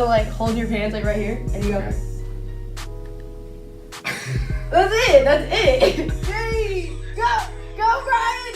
gotta like hold your hands like right here, and you go. Okay. That's it. Hey, go, Brian.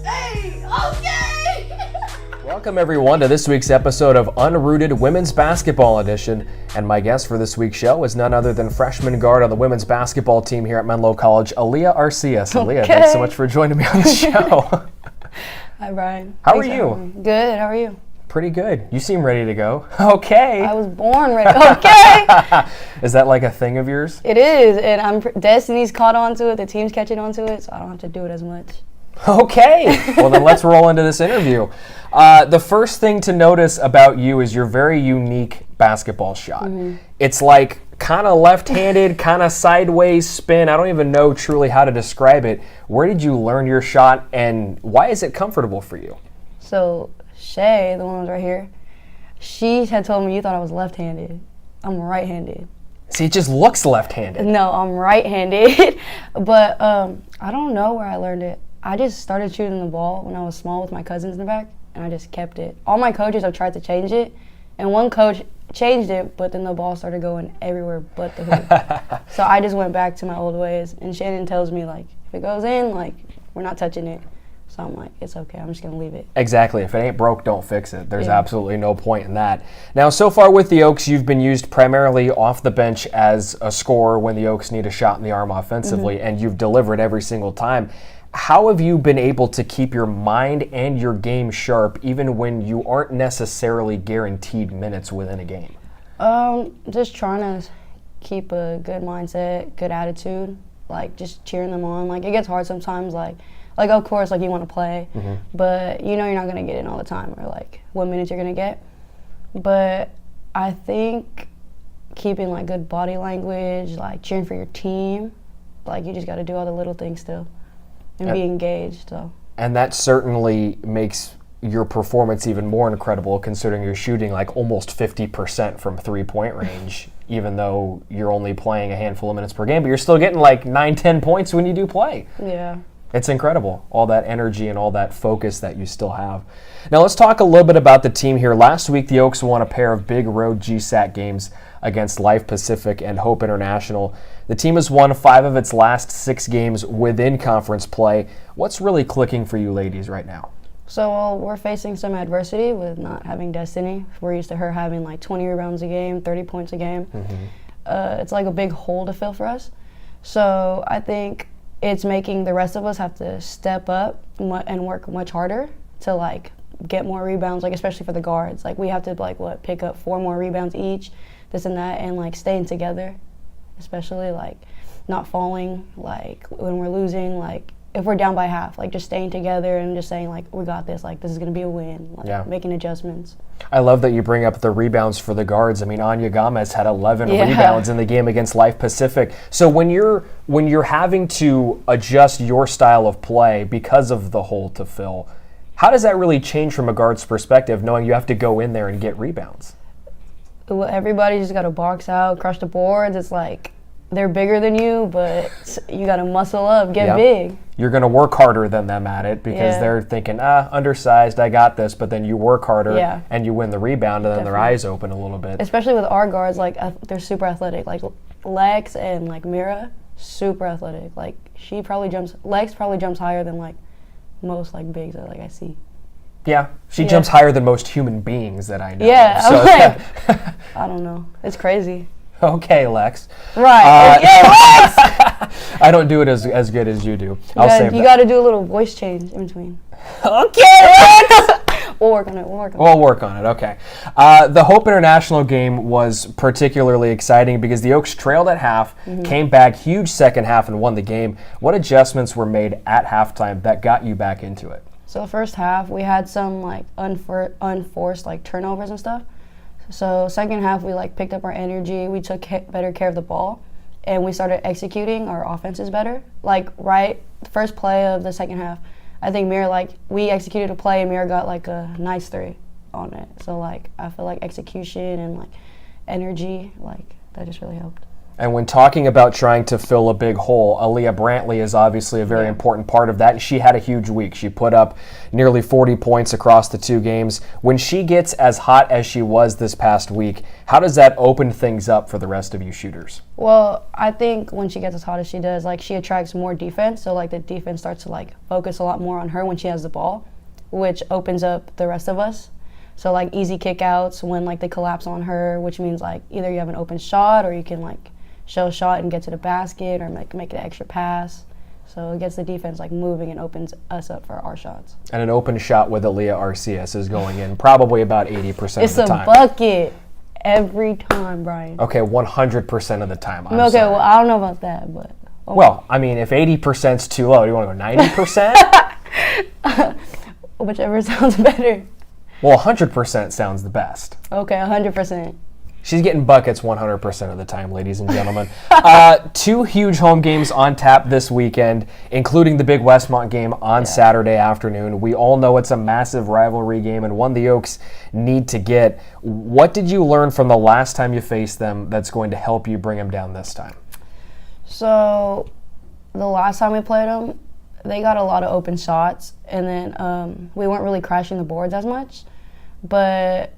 Hey, okay. Welcome everyone to this week's episode of Unrooted Women's Basketball Edition, and my guest for this week's show is none other than freshman guard on the women's basketball team here at Menlo College, Aliyah Arcillas. Aliyah, thanks so much for joining me on the show. Hi, Brian. How are you? Good. How are you? Pretty good. You seem ready to go. Okay. I was born ready. Okay. Is that like a thing of yours? It is, and Destiny's caught on to it. The team's catching on to it, so I don't have to do it as much. Okay. Well, then let's roll into this interview. The first thing to notice about you is your very unique basketball shot. Mm-hmm. It's like kind of left-handed, kind of sideways spin. I don't even know truly how to describe it. Where did you learn your shot, and why is it comfortable for you? So Shay, the one who's right here, she had told me you thought I was left-handed. I'm right-handed. See, it just looks left-handed. No, I'm right-handed. But I don't know where I learned it. I just started shooting the ball when I was small with my cousins in the back, and I just kept it. All my coaches have tried to change it, and one coach changed it, but then the ball started going everywhere but the hoop. So I just went back to my old ways, and Shannon tells me, like, if it goes in, like, we're not touching it. So I'm like, it's okay, I'm just going to leave it. Exactly. If it ain't broke, don't fix it. There's absolutely no point in that. Now, so far with the Oaks, you've been used primarily off the bench as a scorer when the Oaks need a shot in the arm offensively, and you've delivered every single time. How have you been able to keep your mind and your game sharp even when you aren't necessarily guaranteed minutes within a game? Just trying to keep a good mindset, good attitude, like just cheering them on. Like it gets hard sometimes, like of course, like you want to play, but you know you're not gonna get in all the time, or like what minutes you're gonna get. But I think keeping like good body language, like cheering for your team, like you just got to do all the little things still and be engaged. So. And that certainly makes your performance even more incredible, considering you're shooting like almost 50% from three-point range, even though you're only playing a handful of minutes per game, but you're still getting like 9-10 points when you do play. Yeah. It's incredible, all that energy and all that focus that you still have. Now let's talk a little bit about the team here. Last week, the Oaks won a pair of big road GSAC games against Life Pacific and Hope International. The team has won 5 of its last 6 games within conference play. What's really clicking for you ladies right now? So we're facing some adversity with not having Destiny. We're used to her having like 20 rebounds a game, 30 points a game. It's like a big hole to fill for us. So I think it's making the rest of us have to step up and work much harder to like get more rebounds, like especially for the guards. Like we have to like pick up 4 more rebounds each, this and that, and like staying together, especially like not falling like when we're losing, like if we're down by half, like just staying together and just saying like we got this, like this is gonna be a win, like making adjustments. I love that you bring up the rebounds for the guards. I mean, Anya Gomez had 11 rebounds in the game against Life Pacific. So when you're having to adjust your style of play because of the hole to fill, how does that really change from a guard's perspective, knowing you have to go in there and get rebounds? Well, everybody just got to box out, crush the boards. It's like they're bigger than you, but you got to muscle up, get big. You're going to work harder than them at it because they're thinking, undersized, I got this, but then you work harder and you win the rebound, and then their eyes open a little bit. Especially with our guards, like they're super athletic. Like Lex and like Mira, super athletic. Like Lex probably jumps higher than like most like bigs that like I see. Yeah, she jumps higher than most human beings that I know. Yeah, so, like, I don't know. It's crazy. Okay, Lex. Right. Lex! I don't do it as good as you do. You got to do a little voice change in between. Okay, Lex! We'll work on it. We'll work on it, okay. The Hope International game was particularly exciting because the Oaks trailed at half, came back, huge second half, and won the game. What adjustments were made at halftime that got you back into it? So the first half, we had some like unforced like turnovers and stuff. So second half, we like picked up our energy. We took better care of the ball, and we started executing our offenses better. Like first play of the second half, I think we executed a play and Mira got like a nice 3 on it. So like I feel like execution and like energy, like that just really helped. And when talking about trying to fill a big hole, Aliyah Brantley is obviously a very important part of that. And she had a huge week. She put up nearly 40 points across the 2 games. When she gets as hot as she was this past week, how does that open things up for the rest of you shooters? Well, I think when she gets as hot as she does, like, she attracts more defense. So, like, the defense starts to, like, focus a lot more on her when she has the ball, which opens up the rest of us. So, like, easy kickouts when, like, they collapse on her, which means, like, either you have an open shot or you can, like, show a shot and get to the basket or make an extra pass. So it gets the defense, like, moving and opens us up for our shots. And an open shot with Aliyah Arcillas is going in probably about 80% of the time. It's a bucket every time, Brian. Okay, 100% of the time. I'm okay, sorry. well, I don't know about that, but... Okay. Well, I mean, if 80%'s too low, do you want to go 90%? Whichever sounds better. Well, 100% sounds the best. Okay, 100%. She's getting buckets 100% of the time, ladies and gentlemen. 2 huge home games on tap this weekend, including the big Westmont game on Saturday afternoon. We all know it's a massive rivalry game and one the Oaks need to get. What did you learn from the last time you faced them that's going to help you bring them down this time? So the last time we played them, they got a lot of open shots, and then we weren't really crashing the boards as much. But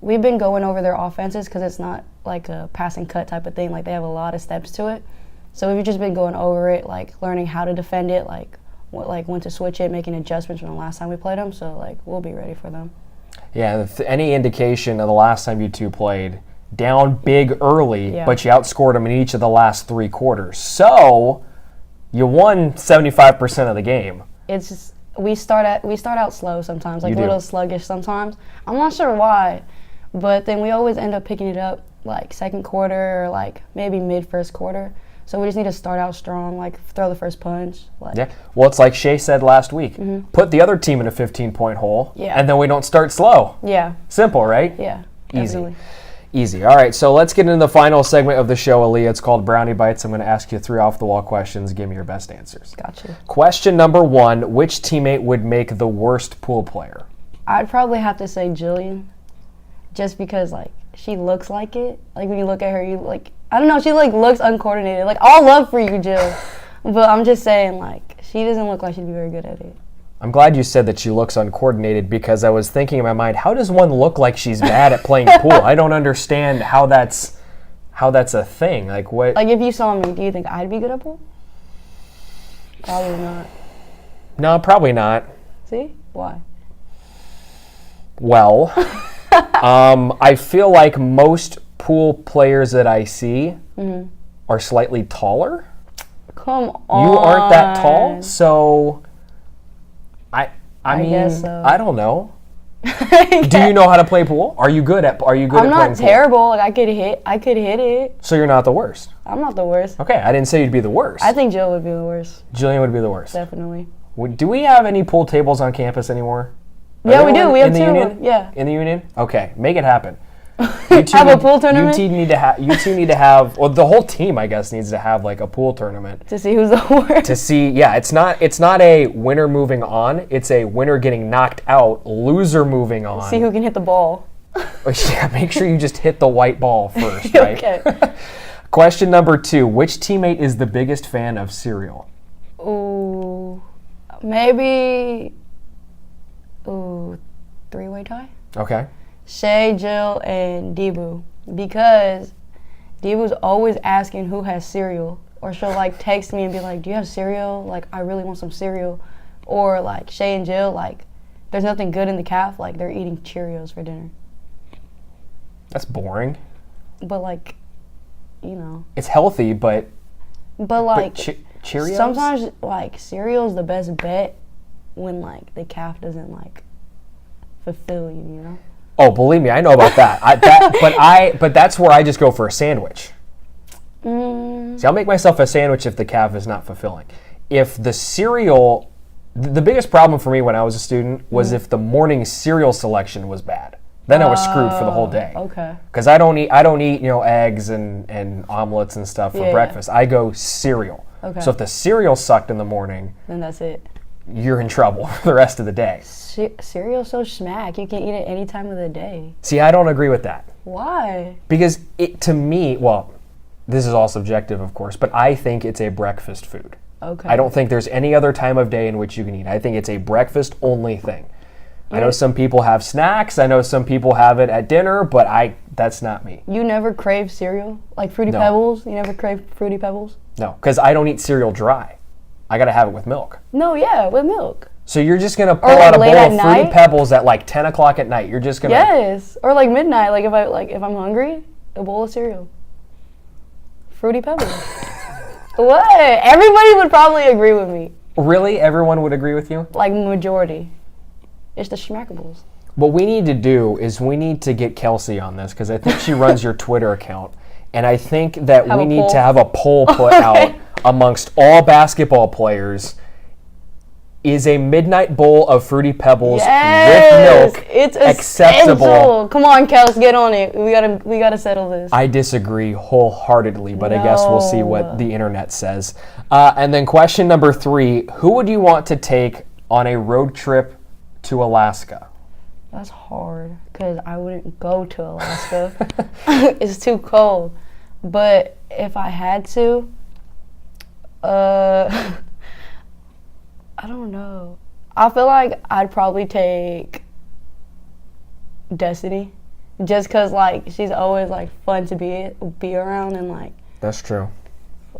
we've been going over their offenses because it's not like a pass and cut type of thing. Like, they have a lot of steps to it. So we've just been going over it, like, learning how to defend it, like when to switch it, making adjustments from the last time we played them. So, like, we'll be ready for them. Yeah, any indication of the last time you two played, down big early, but you outscored them in each of the last 3 quarters. So you won 75% of the game. It's just, we start out slow sometimes, like a little sluggish sometimes. I'm not sure why, but then we always end up picking it up like second quarter or like maybe mid-first quarter. So we just need to start out strong, like throw the first punch. Yeah, well, it's like Shay said last week. Put the other team in a 15-point hole, and then we don't start slow. Yeah. Simple, right? Yeah, Easy. Easy. All right, so let's get into the final segment of the show, Aliyah. It's called Brownie Bites. I'm going to ask you 3 off-the-wall questions. Give me your best answers. Gotcha. Question number 1, which teammate would make the worst pool player? I'd probably have to say Jillian, just because, like, she looks like it. Like, when you look at her, you, like, I don't know, she, like, looks uncoordinated. Like, all love for you, Jill. But I'm just saying, like, she doesn't look like she'd be very good at it. I'm glad you said that she looks uncoordinated because I was thinking in my mind, how does one look like she's bad at playing pool? I don't understand how that's a thing. Like, what? Like, if you saw me, do you think I'd be good at pool? Probably not. No, probably not. See? Why? Well, I feel like most pool players that I see are slightly taller. Come on. You aren't that tall, so I mean, guess so. I don't know. Do you know how to play pool? Are you good at playing pool? I'm not terrible. Like, I could hit it. So you're not the worst. I'm not the worst. Okay, I didn't say you'd be the worst. I think Jill would be the worst. Jillian would be the worst. Definitely. Do we have any pool tables on campus anymore? Yeah, we do. We have 2. Union? Yeah. In the union? Okay, make it happen. Have a pool tournament? You two need to have, well, the whole team, I guess, needs to have like a pool tournament. To see who's the worst. To see, yeah, it's not a winner moving on. It's a winner getting knocked out, loser moving on. See who can hit the ball. Yeah, make sure you just hit the white ball first, right? Okay. Question number 2, which teammate is the biggest fan of cereal? Ooh, maybe, 3-way tie? Okay. Shay, Jill, and Debu, because Debu's always asking who has cereal, or she'll like text me and be like, do you have cereal? Like, I really want some cereal. Or like Shay and Jill, like, there's nothing good in the calf, like they're eating Cheerios for dinner. That's boring. But like, you know. It's healthy, but like Cheerios? Sometimes like cereal's the best bet when like the calf doesn't like fulfill you, you know? Oh, believe me, I know about that. But that's where I just go for a sandwich. See, I'll make myself a sandwich if the calf is not fulfilling. If the cereal, the biggest problem for me when I was a student was if the morning cereal selection was bad. Then I was screwed for the whole day. Okay. Because I don't eat eggs and omelets and stuff for breakfast. Yeah. I go cereal. Okay. So if the cereal sucked in the morning, then that's it. You're in trouble for the rest of the day. Cereal's so smack. You can eat it any time of the day. See, I don't agree with that. Why? Because to me, well, this is all subjective, of course, but I think it's a breakfast food. Okay. I don't think there's any other time of day in which you can eat. I think it's a breakfast-only thing. I know some people have snacks. I know some people have it at dinner, but that's not me. You never crave cereal? Like Fruity No. Pebbles? You never crave Fruity Pebbles? No, because I don't eat cereal dry. I got to have it with milk. No, yeah, with milk. So you're just going to pull like out a late bowl at of Fruity night? Pebbles at like 10 o'clock at night. You're just going to... Yes. Or like midnight, if I'm hungry, a bowl of cereal. Fruity Pebbles. What? Everybody would probably agree with me. Really? Everyone would agree with you? Like majority. It's the Schmackables. What we need to do is we need to get Kelsey on this because I think she runs your Twitter account. And I think that we need to have a poll put out amongst all basketball players. Is a midnight bowl of Fruity Pebbles with milk it's acceptable? Essential. Come on, Kels, get on it. We gotta settle this. I disagree wholeheartedly, but I guess we'll see what the internet says. And then question number 3, who would you want to take on a road trip to Alaska? That's hard because I wouldn't go to Alaska. It's too cold. But if I had to, I don't know. I feel like I'd probably take Destiny, just cause like she's always like fun to be around and like. That's true.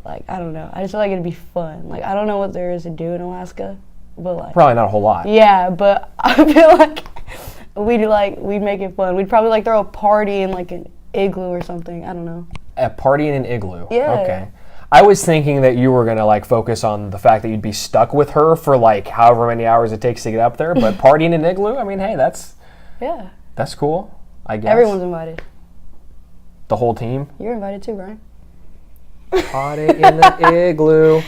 Like I don't know. I just feel like it'd be fun. Like I don't know what there is to do in Alaska, but like. Probably not a whole lot. Yeah, but I feel like we'd make it fun. We'd probably like throw a party in like an igloo or something. I don't know. A party in an igloo. Yeah. Okay. I was thinking that you were going to like focus on the fact that you'd be stuck with her for like however many hours it takes to get up there, but party in an igloo, I mean, hey, that's cool, I guess. Everyone's invited. The whole team? You're invited too, Brian. Party in the igloo.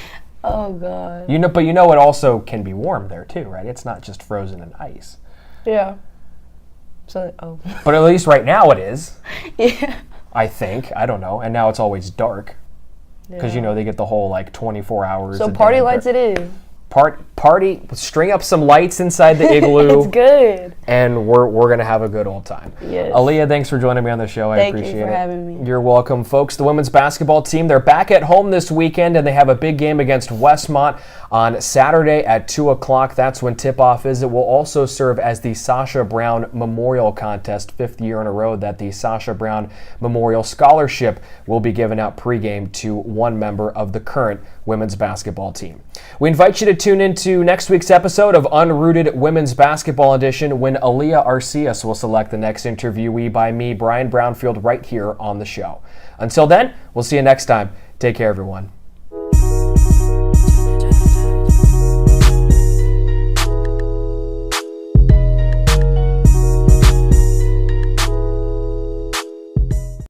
Oh God. But you know it also can be warm there too, right? It's not just frozen in ice. Yeah. So But at least right now it is. Yeah. I think. I don't know. And now it's always dark. Because, they get the whole, 24 hours. So party lights it is. Party, string up some lights inside the igloo. It's good. And we're going to have a good old time. Yes. Aliyah, thanks for joining me on the show. I appreciate it. Thank you for having me. You're welcome, folks. The women's basketball team, they're back at home this weekend, and they have a big game against Westmont on Saturday at 2 o'clock. That's when tip-off is. It will also serve as the Sasha Brown Memorial Contest, 5th year in a row that the Sasha Brown Memorial Scholarship will be given out pregame to one member of the current women's basketball team. We invite you to tune into next week's episode of Unrooted Women's Basketball Edition when Aliyah Arcillas will select the next interviewee by me, Brian Brownfield, right here on the show. Until then, we'll see you next time. Take care, everyone.